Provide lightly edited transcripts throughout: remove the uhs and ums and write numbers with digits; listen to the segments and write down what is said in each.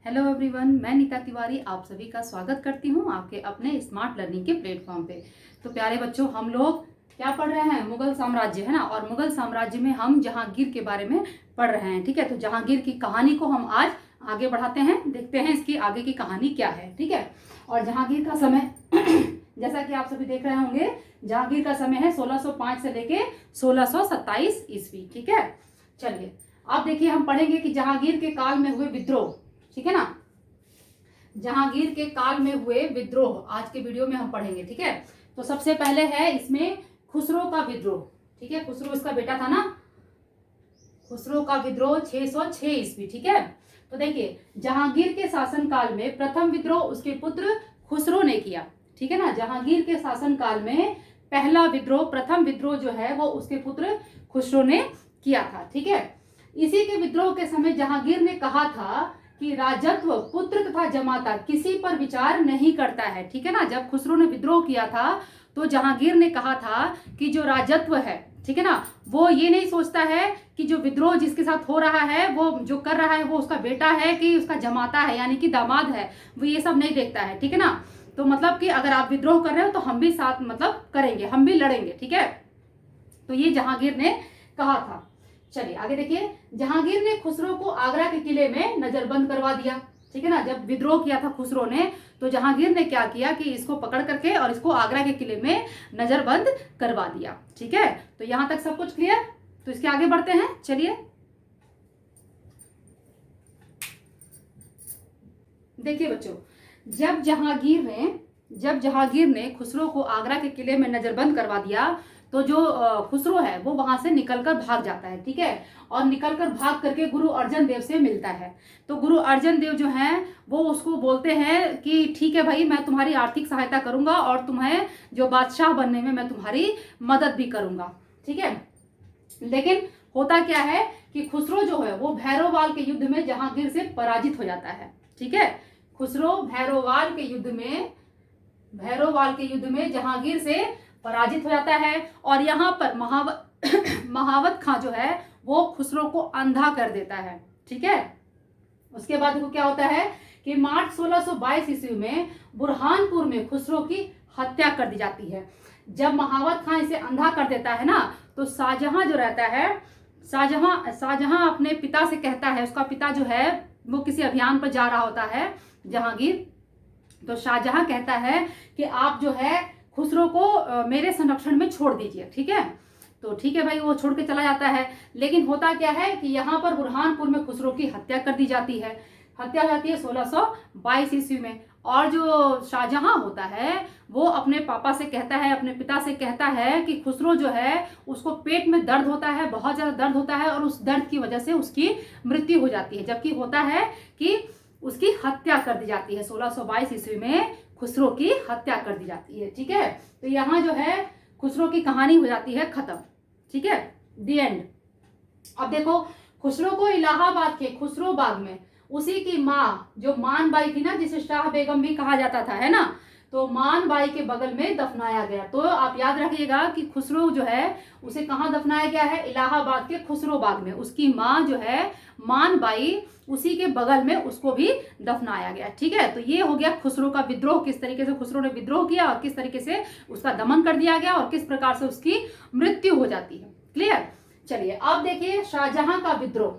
Hello everyone, मैं नीता तिवारी आप सभी का स्वागत करती हूँ आपके अपने स्मार्ट लर्निंग के प्लेटफॉर्म पे। तो प्यारे बच्चों, हम लोग क्या पढ़ रहे हैं? मुगल साम्राज्य, है ना। और मुगल साम्राज्य में हम जहांगीर के बारे में पढ़ रहे हैं, ठीक है। तो जहांगीर की कहानी को हम आज आगे बढ़ाते हैं, देखते हैं इसकी आगे की कहानी क्या है, ठीक है। और जहांगीर का समय जैसा कि आप सभी देख रहे होंगे, जहांगीर का समय है 1605 से लेके 1627 ईस्वी, ठीक है। चलिए अब देखिए, हम पढ़ेंगे कि जहांगीर के काल में हुए विद्रोह, ठीक है ना। जहांगीर के काल में हुए विद्रोह आज के वीडियो में हम पढ़ेंगे, ठीक है। तो सबसे पहले है इसमें खुसरो का विद्रोह, ठीक है। खुसरो इसका बेटा था ना, खुसरो का विद्रोह 606 ईस्वी, ठीक है। तो देखिए, जहांगीर के शासन काल में प्रथम विद्रोह उसके पुत्र खुसरो ने किया, ठीक है ना। जहांगीर के शासन काल में पहला विद्रोह, प्रथम विद्रोह जो है वो उसके पुत्र खुसरो ने किया था, ठीक है। इसी के विद्रोह के समय जहांगीर ने कहा था कि राजत्व पुत्र तथा जमाता किसी पर विचार नहीं करता है, ठीक है ना। जब खुसरो ने विद्रोह किया था तो जहांगीर ने कहा था कि जो राजत्व है, ठीक है ना, वो ये नहीं सोचता है कि जो विद्रोह जिसके साथ हो रहा है, वो जो कर रहा है वो उसका बेटा है कि उसका जमाता है, यानी कि दामाद है, वो ये सब नहीं देखता है, ठीक है ना। तो मतलब कि अगर आप विद्रोह कर रहे हो तो हम भी साथ मतलब करेंगे, हम भी लड़ेंगे, ठीक है। तो ये जहांगीर ने कहा था। चलिए आगे देखिए, जहांगीर ने खुसरो को आगरा के किले में नजरबंद करवा दिया, ठीक है ना। जब विद्रोह किया था खुसरो ने तो जहांगीर ने क्या किया कि इसको पकड़ करके और इसको आगरा के किले में नजरबंद करवा दिया, ठीक है। तो यहां तक सब कुछ क्लियर। तो इसके आगे बढ़ते हैं, चलिए देखिए बच्चों, जब जहांगीर ने खुसरो को आगरा के किले में नजरबंद करवा दिया तो जो खुसरो है वो वहां से निकलकर भाग जाता है, ठीक है। और निकलकर भाग करके गुरु अर्जन देव से मिलता है। तो गुरु अर्जन देव जो हैं वो उसको बोलते हैं कि ठीक है भाई, मैं तुम्हारी आर्थिक सहायता करूंगा और तुम्हें जो बादशाह बनने में मैं तुम्हारी मदद भी करूंगा, ठीक है। लेकिन होता क्या है कि खुसरो जो है वो भैरोवाल के युद्ध में जहांगीर से पराजित हो जाता है, ठीक है। खुसरो भैरोवाल के युद्ध में जहांगीर से पराजित हो जाता है। और यहाँ पर महावत खां जो है वो खुसरो को अंधा कर देता है, ठीक है। उसके बाद देखो क्या होता है कि मार्च 1622 ईस्वी में बुरहानपुर में खुसरो की हत्या कर दी जाती है। जब महावत खां इसे अंधा कर देता है ना, तो शाहजहां जो रहता है, शाहजहां अपने पिता से कहता है, उसका पिता जो है वो किसी अभियान पर जा रहा होता है जहांगीर, तो शाहजहां कहता है कि आप जो है खुसरो को मेरे संरक्षण में छोड़ दीजिए, ठीक है। तो ठीक है भाई, वो छोड़ के चला जाता है। लेकिन होता क्या है कि यहाँ पर बुरहानपुर में खुसरो की हत्या कर दी जाती है। हत्या हो जाती है 1622 ईस्वी में। और जो शाहजहां होता है वो अपने पापा से कहता है, अपने पिता से कहता है कि खुसरो जो है उसको पेट में दर्द होता है, बहुत ज्यादा दर्द होता है, और उस दर्द की वजह से उसकी मृत्यु हो जाती है। जबकि होता है कि उसकी हत्या कर दी जाती है, 1622 ईस्वी में खुसरो की हत्या कर दी जाती है, ठीक है। तो यहाँ जो है खुसरो की कहानी हो जाती है खत्म, ठीक है, दी एंड। अब देखो, खुसरो को इलाहाबाद के खुसरो बाग में उसी की माँ जो मान बाई थी ना, जिसे शाह बेगम भी कहा जाता था, है ना, तो मान बाई के बगल में दफनाया गया। तो आप याद रखिएगा कि खुसरो जो है उसे कहाँ दफनाया गया है? इलाहाबाद के खुसरो बाग में। उसकी माँ जो है मान बाई, उसी के बगल में उसको भी दफनाया गया, ठीक है। तो ये हो गया खुसरो का विद्रोह, किस तरीके से खुसरो ने विद्रोह किया और किस तरीके से उसका दमन कर दिया गया और किस प्रकार से उसकी मृत्यु हो जाती है। क्लियर। चलिए अब देखिए शाहजहां का विद्रोह।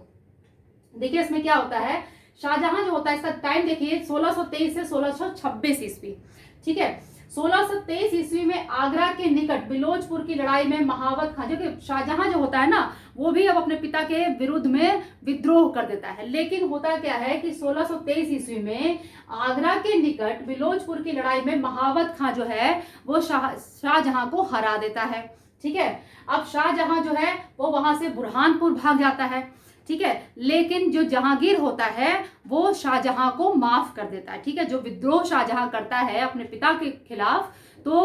देखिए इसमें क्या होता है, शाहजहां जो होता है इसका टाइम देखिए 1623 से 1626 ईस्वी, ठीक है। 1623 ईस्वी में आगरा के निकट बिलोचपुर की लड़ाई में महावत खां, जो कि शाहजहां जो होता है ना वो भी अब अपने पिता के विरुद्ध में विद्रोह कर देता है। लेकिन होता क्या है कि 1623 ईस्वी में आगरा के निकट बिलोचपुर की लड़ाई में महावत खां जो है वो शाहजहां को हरा देता है, ठीक है। अब शाहजहां जो है वो वहां से बुरहानपुर भाग जाता है, ठीक है। लेकिन जो जहांगीर होता है वो शाहजहां को माफ कर देता है, ठीक है। जो विद्रोह शाहजहां करता है अपने पिता के खिलाफ, तो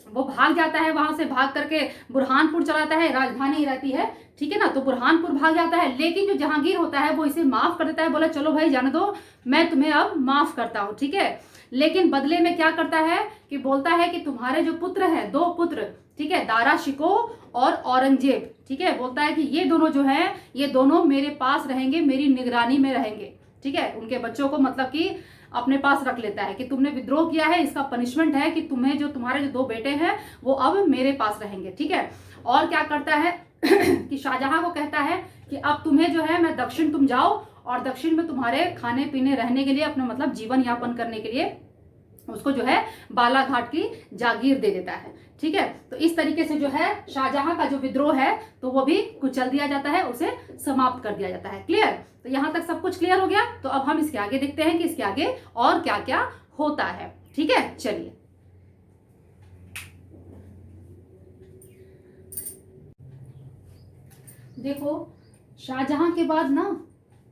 वो भाग जाता है, वहां से भाग करके बुरहानपुर चलाता है, राजधानी रहती है, ठीक है ना। तो बुरहानपुर भाग जाता है। लेकिन जो जहांगीर होता है वो इसे माफ कर देता है, बोला चलो भाई जाने दो, मैं तुम्हें अब माफ करता हूं, ठीक है। लेकिन बदले में क्या करता है कि बोलता है कि तुम्हारे जो पुत्र हैं, 2 पुत्र, ठीक है, दारा शिको और औरंगजेब, ठीक है, बोलता है कि ये दोनों जो है ये दोनों मेरे पास रहेंगे, मेरी निगरानी में रहेंगे, ठीक है, उनके बच्चों को मतलब कि अपने पास रख लेता है कि तुमने विद्रोह किया है, इसका पनिशमेंट है कि तुम्हारे जो 2 बेटे हैं वो अब मेरे पास रहेंगे, ठीक है। और क्या करता है कि शाहजहां को कहता है कि अब तुम्हें जो है मैं दक्षिण तुम जाओ और दक्षिण में तुम्हारे खाने पीने रहने के लिए अपना मतलब जीवन यापन करने के लिए उसको जो है बालाघाट की जागीर दे देता है, ठीक है। तो इस तरीके से जो है शाहजहां का जो विद्रोह है तो वो भी कुचल दिया जाता है, उसे समाप्त कर दिया जाता है। क्लियर? तो यहां तक सब कुछ क्लियर हो गया। तो अब हम इसके आगे देखते हैं कि इसके आगे और क्या क्या होता है, ठीक है। चलिए, देखो शाहजहां के बाद ना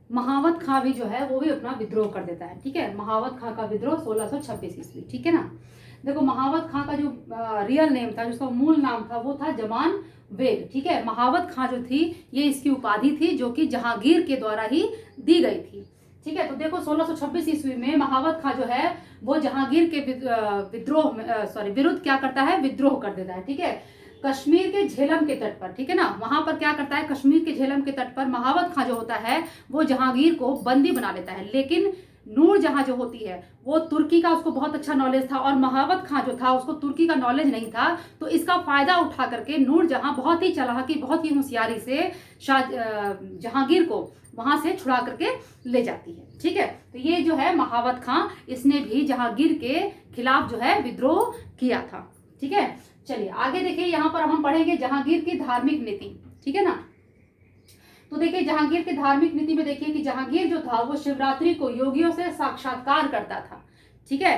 महावत खां भी जो है वो भी अपना विद्रोह कर देता है, ठीक है। महावत खां का विद्रोह 1626 ईस्वी, ठीक है ना। देखो महावत खां का जो रियल नेम था, जिसका मूल नाम था, वो था जमान बेग, ठीक है। महावत खां जो थी ये इसकी उपाधि थी जो कि जहांगीर के द्वारा ही दी गई थी, ठीक है। तो देखो 1626 ईस्वी में महावत खां जो है वो जहांगीर के विरुद्ध क्या करता है, विद्रोह कर देता है, ठीक है। कश्मीर के झेलम के तट पर, ठीक है ना, वहां पर क्या करता है, कश्मीर के झेलम के तट पर महावत खां जो होता है वो जहांगीर को बंदी बना लेता है। लेकिन नूर जहां जो होती है वो तुर्की का उसको बहुत अच्छा नॉलेज था और महावत खां जो था उसको तुर्की का नॉलेज नहीं था। तो इसका फायदा उठा करके नूर जहां बहुत ही चालाकी, बहुत ही होशियारी से जहांगीर को वहां से छुड़ा करके ले जाती है, ठीक है। तो ये जो है महावत खां, इसने भी जहांगीर के खिलाफ जो है विद्रोह किया था, ठीक है। चलिए आगे देखिए, यहाँ पर हम पढ़ेंगे जहांगीर की धार्मिक नीति, ठीक है ना। तो देखिए जहांगीर की धार्मिक नीति में देखिए कि जहांगीर जो था वो शिवरात्रि को योगियों से साक्षात्कार करता था, ठीक है।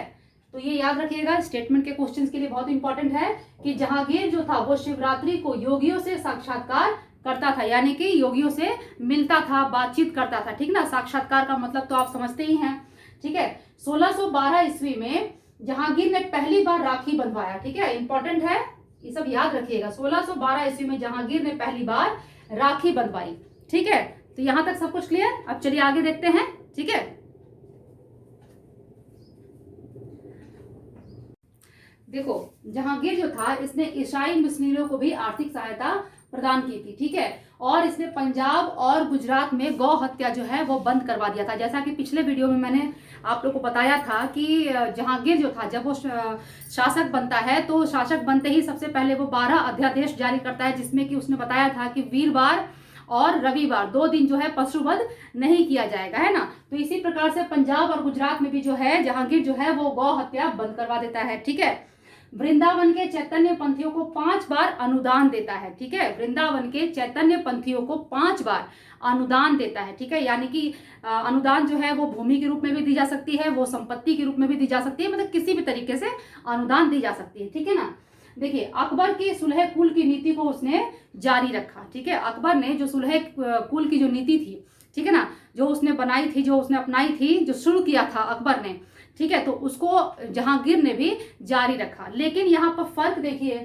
तो ये याद रखिएगा, स्टेटमेंट के क्वेश्चंस के लिए बहुत इंपॉर्टेंट है कि जहांगीर जो था वो शिवरात्रि को योगियों से साक्षात्कार करता था, यानी कि योगियों से मिलता था, बातचीत करता था, ठीक ना। साक्षात्कार का मतलब तो आप समझते ही हैं, ठीक है। 1612 ईस्वी में जहांगीर ने पहली बार राखी बंधवाया, ठीक है, इंपॉर्टेंट है, ये सब याद रखिएगा। 1612 ईस्वी में जहांगीर ने पहली बार राखी बंधवाई, ठीक है। तो यहां तक सब कुछ क्लियर। अब चलिए आगे देखते हैं, ठीक है। देखो जहांगीर जो था इसने ईसाई मिशनरियों को भी आर्थिक सहायता प्रदान की थी, ठीक है। और इसने पंजाब और गुजरात में गौ हत्या जो है वो बंद करवा दिया था। जैसा कि पिछले वीडियो में मैंने आप लोग को बताया था कि जहांगीर जो था जब वो शासक बनता है तो शासक बनते ही सबसे पहले वो 12 अध्यादेश जारी करता है, जिसमें कि उसने बताया था कि वीरवार और रविवार 2 दिन जो है पशुवध नहीं किया जाएगा, है ना। तो इसी प्रकार से पंजाब और गुजरात में भी जो है जहांगीर जो है वो गौ हत्या बंद करवा देता है, ठीक है। वृंदावन के चैतन्य पंथियों को 5 बार अनुदान देता है, ठीक है। वृंदावन के चैतन्य पंथियों को 5 बार अनुदान देता है, ठीक है। यानी कि अनुदान जो है वो भूमि के रूप में भी दी जा सकती है, वो संपत्ति के रूप में भी दी जा सकती है, मतलब किसी भी तरीके से अनुदान दी जा सकती है, ठीक है ना। देखिए अकबर की सुलह कुल की नीति को उसने जारी रखा, ठीक है। अकबर ने जो सुलह कुल की जो नीति थी, ठीक है ना, जो उसने बनाई थी, जो उसने अपनाई थी, जो शुरू किया था अकबर ने, ठीक है, तो उसको जहांगीर ने भी जारी रखा। लेकिन यहाँ पर फर्क देखिए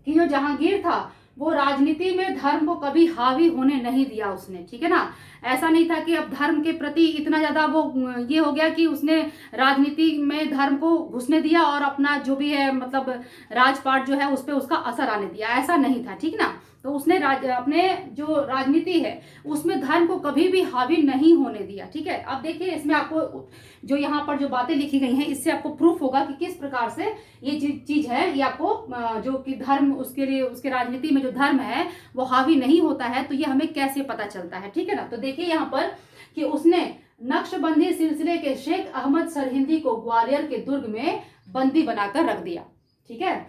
कि जो जहांगीर था वो राजनीति में धर्म को कभी हावी होने नहीं दिया उसने, ठीक है ना। ऐसा नहीं था कि अब धर्म के प्रति इतना ज्यादा वो ये हो गया कि उसने राजनीति में धर्म को घुसने दिया और अपना जो भी है मतलब राजपाट जो है उस पर उसका असर आने दिया, ऐसा नहीं था, ठीक ना। तो उसने अपने जो राजनीति है उसमें धर्म को कभी भी हावी नहीं होने दिया, ठीक है। अब देखिए इसमें आपको जो यहाँ पर जो बातें लिखी गई हैं इससे आपको प्रूफ होगा कि किस प्रकार से ये चीज है, ये आपको जो कि धर्म उसके लिए उसके राजनीति में जो धर्म है वो हावी नहीं होता है, तो ये हमें कैसे पता चलता है, ठीक है ना। तो देखिए यहाँ पर कि उसने नक्शबंदी सिलसिले के शेख अहमद सरहिंदी को ग्वालियर के दुर्ग में बंदी बनाकर रख दिया, ठीक है।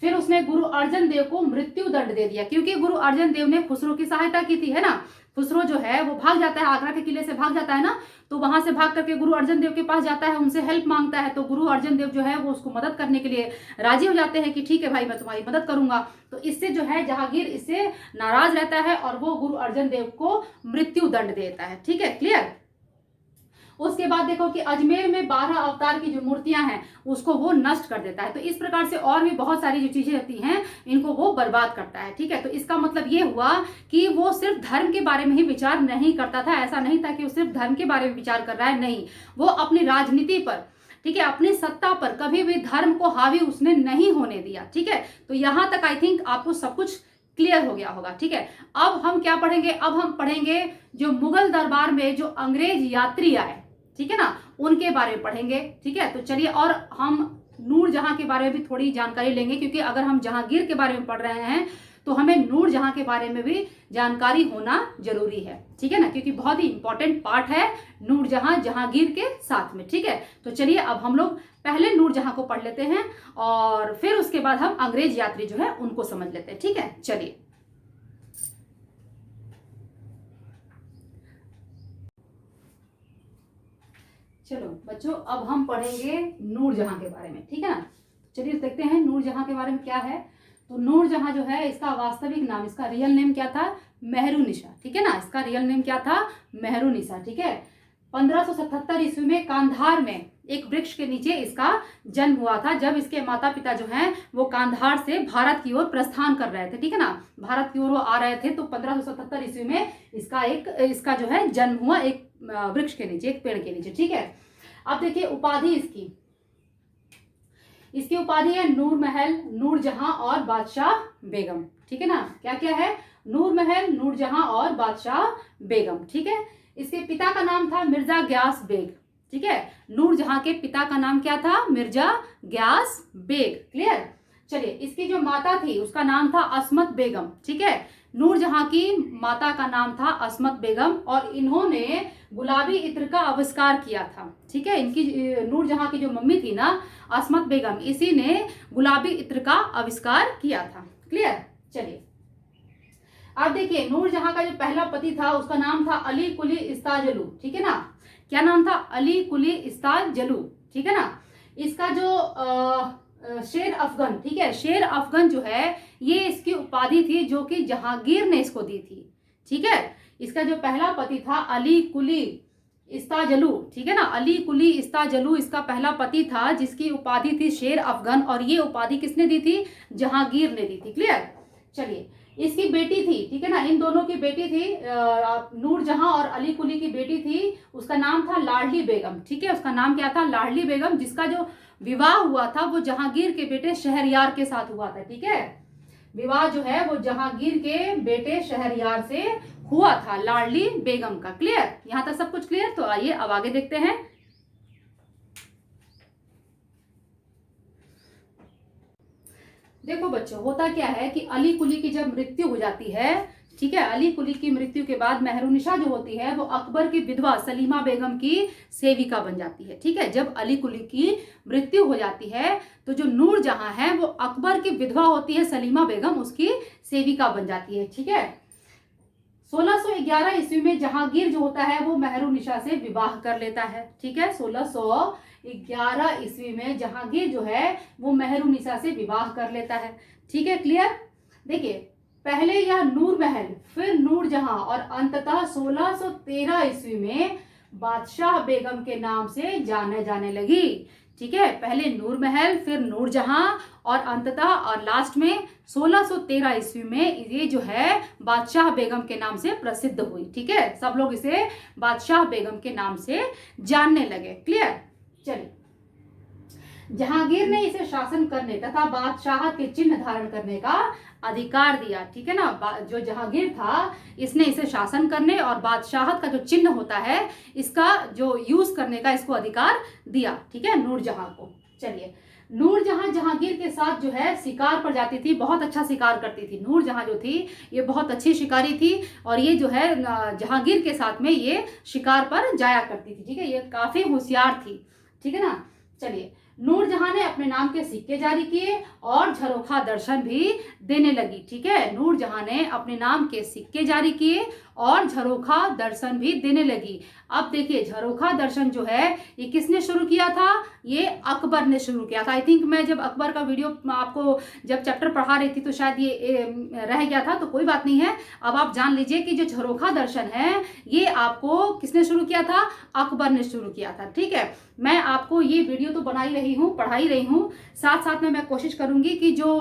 फिर उसने गुरु अर्जन देव को मृत्यु दंड दे दिया, क्योंकि गुरु अर्जन देव ने खुसरो की सहायता की थी, है ना। खुसरो जो है वो भाग जाता है, आगरा के किले से भाग जाता है ना, तो वहां से भाग करके गुरु अर्जन देव के पास जाता है, उनसे हेल्प मांगता है। तो गुरु अर्जन देव जो है वो उसको मदद करने के लिए राजी हो जाते हैं कि ठीक है भाई मैं तुम्हारी मदद करूंगा। तो इससे जो है जहांगीर इससे नाराज रहता है और वो गुरु अर्जन देव को मृत्यु दंड देता है, ठीक है, क्लियर। उसके बाद देखो कि अजमेर में 12 अवतार की जो मूर्तियां हैं उसको वो नष्ट कर देता है। तो इस प्रकार से और भी बहुत सारी जो चीजें होती हैं इनको वो बर्बाद करता है, ठीक है। तो इसका मतलब ये हुआ कि वो सिर्फ धर्म के बारे में ही विचार नहीं करता था, ऐसा नहीं था कि वो सिर्फ धर्म के बारे में विचार कर रहा है, नहीं, वो अपनी राजनीति पर, ठीक है, अपनी सत्ता पर कभी भी धर्म को हावी उसने नहीं होने दिया, ठीक है। तो यहां तक आई थिंक आपको सब कुछ क्लियर हो गया होगा। ठीक है, अब हम क्या पढ़ेंगे, अब हम पढ़ेंगे जो मुगल दरबार में जो अंग्रेज यात्री आए, ठीक है ना, उनके बारे में पढ़ेंगे। ठीक है, तो चलिए, और हम नूरजहां के बारे में भी थोड़ी जानकारी लेंगे, क्योंकि अगर हम जहांगीर के बारे में पढ़ रहे हैं तो हमें नूरजहां के बारे में भी जानकारी होना जरूरी है। ठीक है ना, क्योंकि बहुत ही इंपॉर्टेंट पार्ट है नूरजहां जहांगीर के साथ में। ठीक है, तो चलिए अब हम लोग पहले नूरजहां को पढ़ लेते हैं और फिर उसके बाद हम अंग्रेज यात्री जो है उनको समझ लेते हैं। ठीक है, चलिए। चलो बच्चों, अब हम पढ़ेंगे नूरजहां के बारे में। ठीक है ना, चलिए देखते हैं नूरजहां के बारे में क्या है। तो नूरजहां जो है, इसका वास्तविक नाम, इसका रियल नेम क्या था, मेहरुनिसा। ठीक है ना, इसका रियल नेम क्या था, मेहरुनिसा। ठीक है, 1577 ईस्वी में कांधार में एक वृक्ष के नीचे इसका जन्म हुआ था, जब इसके माता पिता जो हैं वो कांधार से भारत की ओर प्रस्थान कर रहे थे। ठीक है ना, भारत की ओर वो आ रहे थे, तो 1577 ईस्वी में इसका जो है जन्म हुआ एक वृक्ष के नीचे, एक पेड़ के नीचे। ठीक है, अब देखिए उपाधि इसकी उपाधि है नूर महल, नूरजहां और बादशाह बेगम। ठीक है ना, क्या क्या है, नूर महल, नूरजहां और बादशाह बेगम। ठीक है, इसके पिता का नाम था मिर्जा ग्यास बेग। ठीक है, नूरजहां के पिता का नाम क्या था, मिर्जा ग्यास बेग। क्लियर। चलिए, इसकी जो माता थी उसका नाम था अस्मत बेगम। ठीक है, नूरजहां की माता का नाम था अस्मत बेगम, और इन्होंने गुलाबी इत्र का आविष्कार किया था। ठीक है, इनकी नूरजहां की जो मम्मी थी ना, अस्मत बेगम, इसी ने गुलाबी इत्र का आविष्कार किया था। क्लियर। चलिए, अब देखिए नूरजहां का जो पहला पति था उसका नाम था अली कुली इस्ताजलू। ठीक है ना, क्या नाम था, अली कुली इस्ताजलू। ठीक है ना, इसका जो शेर अफगन, ठीक है, शेर अफगन जो है ये इसकी उपाधि थी जो कि जहांगीर ने इसको दी थी। ठीक है, इसका जो पहला पति था अली कुली इस्ताजलू। ठीक है ना, अली कुली इस्ताजलू इसका पहला पति था, जिसकी उपाधि थी शेर अफगन, और ये उपाधि किसने दी थी, जहांगीर ने दी थी। क्लियर। चलिए, इसकी बेटी थी, ठीक है ना, इन दोनों की बेटी थी, नूरजहां और अली कुली की बेटी थी, उसका नाम था लाडली बेगम। ठीक है, उसका नाम क्या था, लाडली बेगम, जिसका जो विवाह हुआ था वो जहांगीर के बेटे शहरयार के साथ हुआ था। ठीक है, विवाह जो है वो जहांगीर के बेटे शहरयार से हुआ था, लाडली बेगम का। क्लियर, यहां तक सब कुछ क्लियर। तो आइए अब आगे देखते हैं। देखो बच्चों, होता क्या है कि अली कुली की जब मृत्यु हो जाती है, ठीक है, अली कुली की मृत्यु के बाद मेहरुनिसा जो होती है वो अकबर की विधवा सलीमा बेगम की सेविका बन जाती है। ठीक है, जब अली कुली की मृत्यु हो जाती है तो जो नूरजहां है वो अकबर की विधवा होती है सलीमा बेगम, उसकी सेविका बन जाती है। ठीक है, 1611 ईस्वी में जहांगीर जो होता है वो मेहरुनिसा से विवाह कर लेता है। ठीक है, 1611 ईस्वी में जहांगीर जो है वो मेहरुनिसा से विवाह कर लेता है। ठीक है, क्लियर। देखिए, पहले यह नूर महल, फिर नूरजहां, और अंततः 1613 ईस्वी में बादशाह बेगम के नाम से जाने जाने लगी। ठीक है, पहले नूर महल, फिर नूरजहां, और अंततः और लास्ट में 1613 ईस्वी में ये जो है बादशाह बेगम के नाम से प्रसिद्ध हुई। ठीक है, सब लोग इसे बादशाह बेगम के नाम से जानने लगे। क्लियर। चलिए, जहांगीर ने इसे शासन करने तथा बादशाहत के चिन्ह धारण करने का अधिकार दिया। ठीक है ना, जो जहांगीर था इसने इसे शासन करने और बादशाहत का जो चिन्ह होता है इसका जो यूज करने का इसको अधिकार दिया। ठीक है, नूरजहां को। चलिए, नूरजहां जहांगीर के साथ जो है शिकार पर जाती थी, बहुत अच्छा शिकार करती थी। नूरजहां जो थी ये बहुत अच्छी शिकारी थी, और ये जो है जहांगीर के साथ में ये शिकार पर जाया करती थी। ठीक है, ये काफी होशियार थी। ठीक है ना। चलिए, नूरजहां ने अपने नाम के सिक्के जारी किए और झरोखा दर्शन भी देने लगी। ठीक है, नूरजहां ने अपने नाम के सिक्के जारी किए और झरोखा दर्शन भी देने लगी। अब देखिए, झरोखा दर्शन जो है ये किसने शुरू किया था, ये अकबर ने शुरू किया था। आई थिंक मैं जब अकबर का वीडियो आपको जब चैप्टर पढ़ा रही थी तो शायद ये रह गया था, तो कोई बात नहीं है। अब आप जान लीजिए कि जो झरोखा दर्शन है ये आपको किसने शुरू किया था, अकबर ने शुरू किया था। ठीक है, मैं आपको ये वीडियो तो बना ही रही हूँ, पढ़ाई रही हूँ, साथ साथ में मैं कोशिश करूंगी कि जो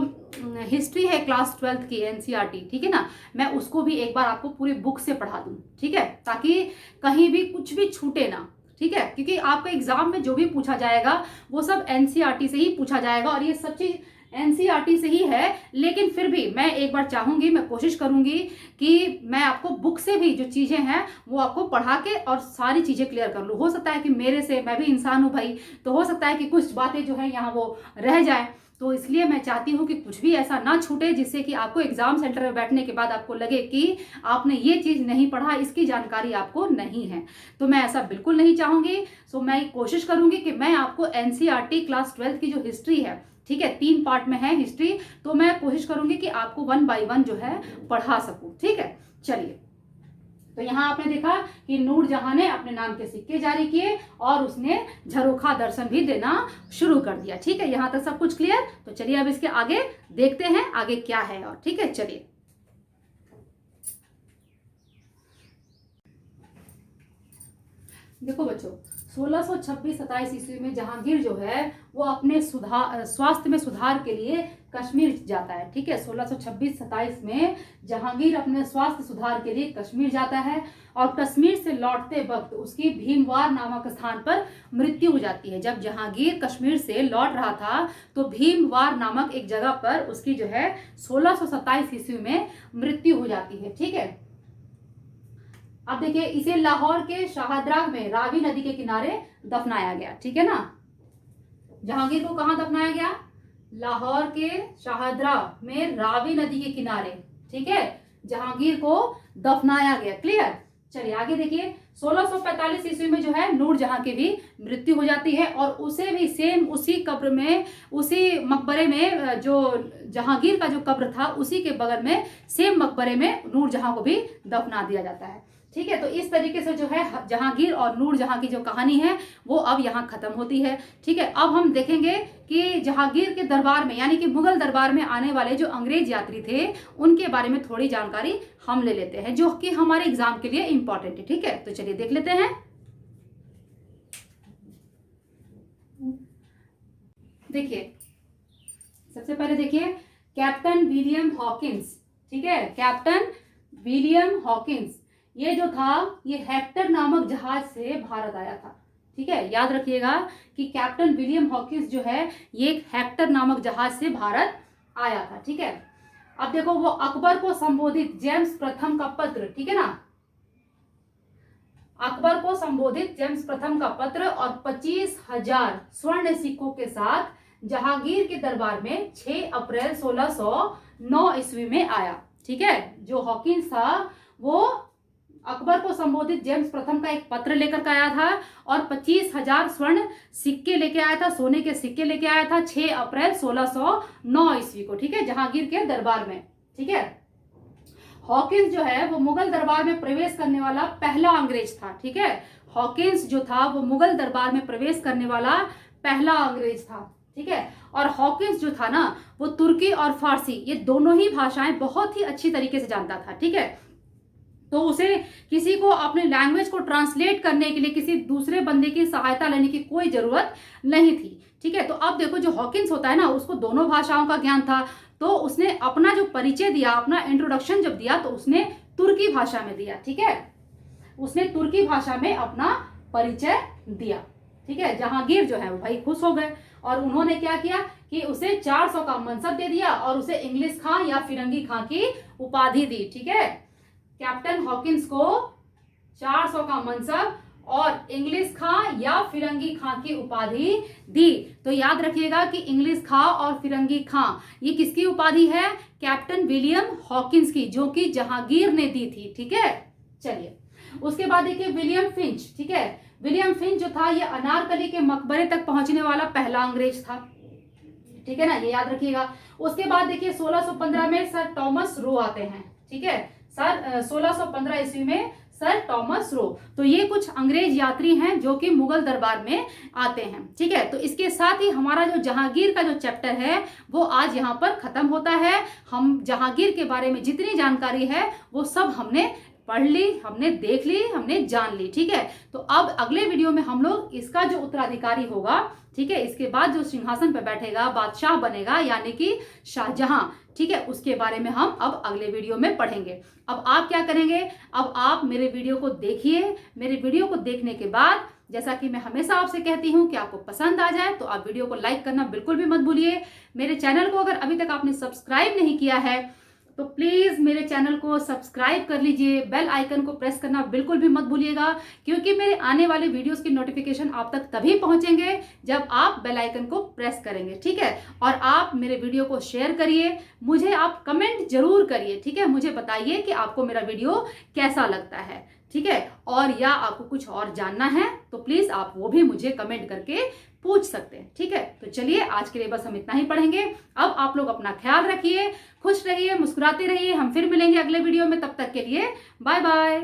हिस्ट्री है क्लास 12th की एनसीईआरटी, ठीक है ना, मैं उसको भी एक बार आपको पूरी बुक से पढ़ा दूं। ठीक है, ताकि कहीं भी कुछ भी छूटे ना। ठीक है, क्योंकि आपका एग्जाम में जो भी पूछा जाएगा वो सब एनसीईआरटी से ही पूछा जाएगा, और ये सब चीज एनसीईआरटी से ही है, लेकिन फिर भी मैं एक बार चाहूंगी, मैं कोशिश करूंगी कि मैं आपको बुक से भी जो चीज़ें हैं वो आपको पढ़ा के और सारी चीज़ें क्लियर कर लूँ। हो सकता है कि मेरे से, मैं भी इंसान हूँ भाई, तो हो सकता है कि कुछ बातें जो है यहाँ वो रह जाए, तो इसलिए मैं चाहती हूँ कि कुछ भी ऐसा ना छूटे जिससे कि आपको एग्जाम सेंटर में बैठने के बाद आपको लगे कि आपने ये चीज़ नहीं पढ़ा, इसकी जानकारी आपको नहीं है। तो मैं ऐसा बिल्कुल नहीं चाहूंगी। सो मैं कोशिश करूंगी कि मैं आपको एनसीईआरटी क्लास 12 की जो हिस्ट्री है, ठीक है, 3 पार्ट में है हिस्ट्री, तो मैं कोशिश करूंगी कि आपको 1 बाय 1 जो है पढ़ा सकूं। ठीक है, चलिए। तो यहाँ आपने देखा कि नूरजहां ने अपने नाम के सिक्के जारी किए और उसने झरोखा दर्शन भी देना शुरू कर दिया। ठीक है, यहाँ तक सब कुछ क्लियर। तो चलिए अब इसके आगे देखते हैं आगे क्या है। और ठीक है, चलिए। देखो बच्चों, 1626-27 ईस्वी में जहांगीर जो है वो अपने स्वास्थ्य में सुधार के लिए कश्मीर जाता है। ठीक है, 1626-27 में जहांगीर अपने स्वास्थ्य सुधार के लिए कश्मीर जाता है और कश्मीर से लौटते वक्त उसकी भीमवार नामक स्थान पर मृत्यु हो जाती है। जब जहांगीर कश्मीर से लौट रहा था तो भीमवार नामक एक जगह पर उसकी जो है 1627 ईस्वी में मृत्यु हो जाती है। ठीक है, अब देखिए, इसे लाहौर के शाहदरा में रावी नदी के किनारे दफनाया गया। ठीक है ना, जहांगीर को कहां दफनाया गया? लाहौर के शाहदरा में रावी नदी के किनारे। ठीक है, जहांगीर को दफनाया गया। क्लियर। चलिए आगे देखिए, 1645 ईस्वी में जो है नूरजहां की भी मृत्यु हो जाती है और उसे भी सेम उसी कब्र में, उसी मकबरे में, जो जहांगीर का जो कब्र था उसी के बगल में सेम मकबरे में नूरजहां को भी दफना दिया जाता है। ठीक है, तो इस तरीके से जो है जहांगीर और नूरजहां की जो कहानी है वो अब यहाँ खत्म होती है। ठीक है, अब हम देखेंगे कि जहांगीर के दरबार में, यानी कि मुगल दरबार में आने वाले जो अंग्रेज यात्री थे उनके बारे में थोड़ी जानकारी हम ले लेते हैं, जो कि हमारे एग्जाम के लिए इंपॉर्टेंट है। ठीक है, तो चलिए देख लेते हैं। देखिए, सबसे पहले देखिए कैप्टन विलियम हॉकिंस। ठीक है, कैप्टन विलियम हॉकिंस ये जो था ये हेक्टर नामक जहाज से भारत आया था। ठीक है, याद रखिएगा कि कैप्टन विलियम हॉकिंस जो है ये हेक्टर नामक जहाज से भारत आया था। ठीक है, अब देखो वो अकबर को संबोधित जेम्स प्रथम का पत्र, ठीक है ना, अकबर को संबोधित जेम्स प्रथम का पत्र और 25,000 स्वर्ण सिक्कों के साथ जहांगीर के दरबार में 6 अप्रैल 1609 ईस्वी में आया। ठीक है, जो हॉकिंस था वो अकबर को संबोधित जेम्स प्रथम का एक पत्र लेकर के आया था और 25,000 स्वर्ण सिक्के लेके आया था, सोने के सिक्के लेके आया था 6 अप्रैल 1609 ईस्वी को। ठीक है, जहांगीर के दरबार में। ठीक है, हॉकिंस जो है वो मुगल दरबार में प्रवेश करने वाला पहला अंग्रेज था। ठीक है, हॉकिंस जो था वो मुगल दरबार में प्रवेश करने वाला पहला अंग्रेज था। ठीक है, और हॉकिंस जो था ना वो तुर्की और फारसी ये दोनों ही भाषाएं बहुत ही अच्छी तरीके से जानता था। ठीक है, तो उसे किसी को अपने लैंग्वेज को ट्रांसलेट करने के लिए किसी दूसरे बंदे की सहायता लेने की कोई जरूरत नहीं थी। ठीक है, तो अब देखो जो हॉकिंस होता है ना उसको दोनों भाषाओं का ज्ञान था, तो उसने अपना जो परिचय दिया, अपना इंट्रोडक्शन जब दिया तो उसने तुर्की भाषा में दिया। ठीक है, उसने तुर्की भाषा में अपना परिचय दिया। ठीक है, जहांगीर जो है वो भाई खुश हो गए और उन्होंने क्या किया कि उसे 400 का मनसब दे दिया और उसे इंग्लिश खां या फिरंगी खां की उपाधि दी। ठीक है, कैप्टन हॉकिंस को 400 का मनसब और इंग्लिश खां या फिरंगी खां की उपाधि दी। तो याद रखिएगा कि इंग्लिश खां और फिरंगी खां ये किसकी उपाधि है? कैप्टन विलियम हॉकिंस की, जो कि जहांगीर ने दी थी। ठीक है, चलिए उसके बाद देखिए विलियम फिंच। ठीक है, विलियम फिंच जो था ये अनारकली के मकबरे तक पहुंचने वाला पहला अंग्रेज था। ठीक है ना, ये याद रखिएगा। उसके बाद देखिए 1615 में सर टॉमस रो आते हैं। ठीक है, सर 1615 ईस्वी में सर टॉमस रो, तो ये कुछ अंग्रेज यात्री हैं जो कि मुगल दरबार में आते हैं। ठीक है, तो इसके साथ ही हमारा जो जहांगीर का जो चैप्टर है वो आज यहाँ पर खत्म होता है। हम जहांगीर के बारे में जितनी जानकारी है वो सब हमने पढ़ ली, हमने देख ली, हमने जान ली। ठीक है, तो अब अगले वीडियो में हम लोग इसका जो उत्तराधिकारी होगा, ठीक है, इसके बाद जो सिंहासन पर बैठेगा, बादशाह बनेगा, यानी कि शाहजहां, ठीक है, उसके बारे में हम अब अगले वीडियो में पढ़ेंगे। अब आप क्या करेंगे? अब आप मेरे वीडियो को देखिए, मेरे वीडियो को देखने के बाद जैसा कि मैं हमेशा आपसे कहती हूँ कि आपको पसंद आ जाए तो आप वीडियो को लाइक करना बिल्कुल भी मत भूलिए। मेरे चैनल को अगर अभी तक आपने सब्सक्राइब नहीं किया है तो प्लीज़ मेरे चैनल को सब्सक्राइब कर लीजिए, बेल आइकन को प्रेस करना बिल्कुल भी मत भूलिएगा, क्योंकि मेरे आने वाले वीडियोस की नोटिफिकेशन आप तक तभी पहुंचेंगे जब आप बेल आइकन को प्रेस करेंगे, ठीक है। और आप मेरे वीडियो को शेयर करिए, मुझे आप कमेंट जरूर करिए, ठीक है। मुझे बताइए कि आपको मेरा वीडियो कैसा लगता है, ठीक है। और या आपको कुछ और जानना है तो प्लीज़ आप वो भी मुझे कमेंट करके पूछ सकते हैं, ठीक है। तो चलिए आज के लिए बस हम इतना ही पढ़ेंगे। अब आप लोग अपना ख्याल रखिए, खुश रहिए, मुस्कुराते रहिए। हम फिर मिलेंगे अगले वीडियो में, तब तक के लिए बाय बाय।